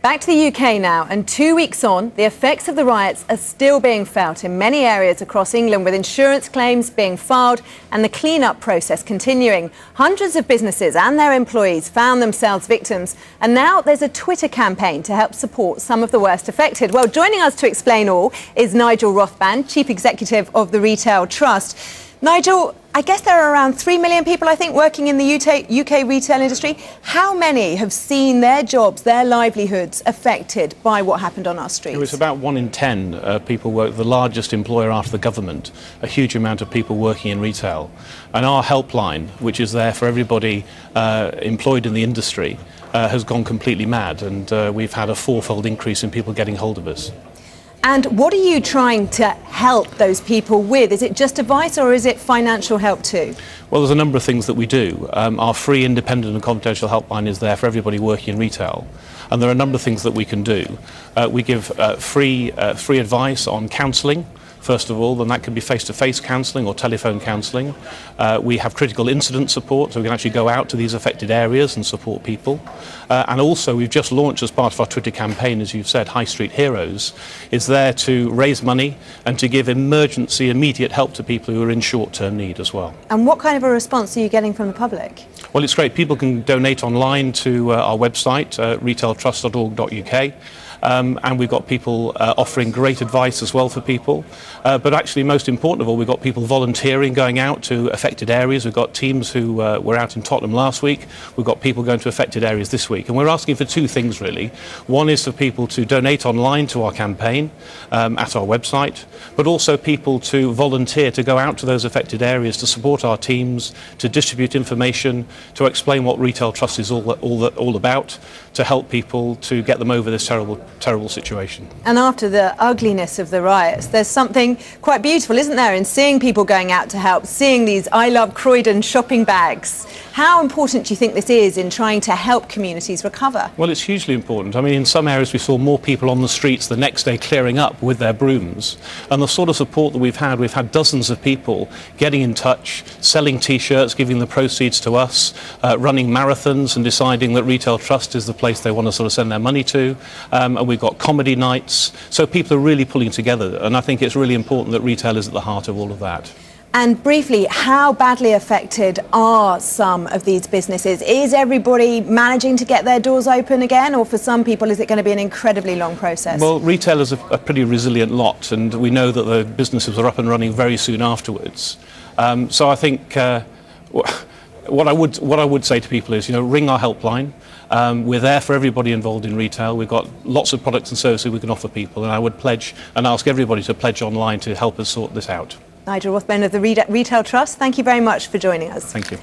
Back to the UK now, and 2 weeks on, the effects of the riots are still being felt in many areas across England, with insurance claims being filed and the clean-up process continuing. Hundreds of businesses and their employees found themselves victims, and now there's a Twitter campaign to help support some of the worst affected. Well, joining us to explain all is Nigel Rothband, Chief Executive of the Retail Trust. Nigel, I guess there are around 3 million people, I think, working in the UK retail industry. How many have seen their jobs, their livelihoods affected by what happened on our streets? It was about 1 in 10 people work, the largest employer after the government, a huge amount of people working in retail. And our helpline, which is there for everybody employed in the industry, has gone completely mad, and we've had a 4-fold increase in people getting hold of us. And what are you trying to help those people with? Is it just advice, or is it financial help too? Well, there's a number of things that we do. Our free, independent and confidential helpline is there for everybody working in retail. And there are a number of things that we can do. We give free advice on counselling, first of all, and that can be face-to-face counselling or telephone counselling. We have critical incident support, so we can actually go out to these affected areas and support people. And also, we've just launched, as part of our Twitter campaign, as you've said, High Street Heroes is there to raise money and to give emergency, immediate help to people who are in short-term need as well. And what kind of a response are you getting from the public? Well, it's great. People can donate online to our website, retailtrust.org.uk. And we've got people offering great advice as well for people. But actually, most important of all, we've got people volunteering, going out to affected areas. We've got teams who were out in Tottenham last week. We've got people going to affected areas this week. And we're asking for 2 things, really. One is for people to donate online to our campaign at our website, but also people to volunteer to go out to those affected areas to support our teams, to distribute information, to explain what Retail Trust is all about, to help people to get them over this terrible situation. And after the ugliness of the riots, there's something quite beautiful, isn't there, in seeing people going out to help, seeing these I Love Croydon shopping bags. How important do you think this is in trying to help communities recover? Well, it's hugely important. I mean, in some areas we saw more people on the streets the next day clearing up with their brooms. And the sort of support that we've had dozens of people getting in touch, selling T-shirts, giving the proceeds to us, running marathons and deciding that Retail Trust is the place they want to sort of send their money to. And we've got comedy nights. So people are really pulling together. And I think it's really important that retail is at the heart of all of that. And briefly, how badly affected are some of these businesses? Is everybody managing to get their doors open again, or for some people is it going to be an incredibly long process? Well, retailers are a pretty resilient lot, and we know that the businesses are up and running very soon afterwards. So I think what I would say to people is, ring our helpline. We're there for everybody involved in retail. We've got lots of products and services we can offer people, and I would pledge and ask everybody to pledge online to help us sort this out. Nigel Rothband of the Retail Trust, thank you very much for joining us. Thank you.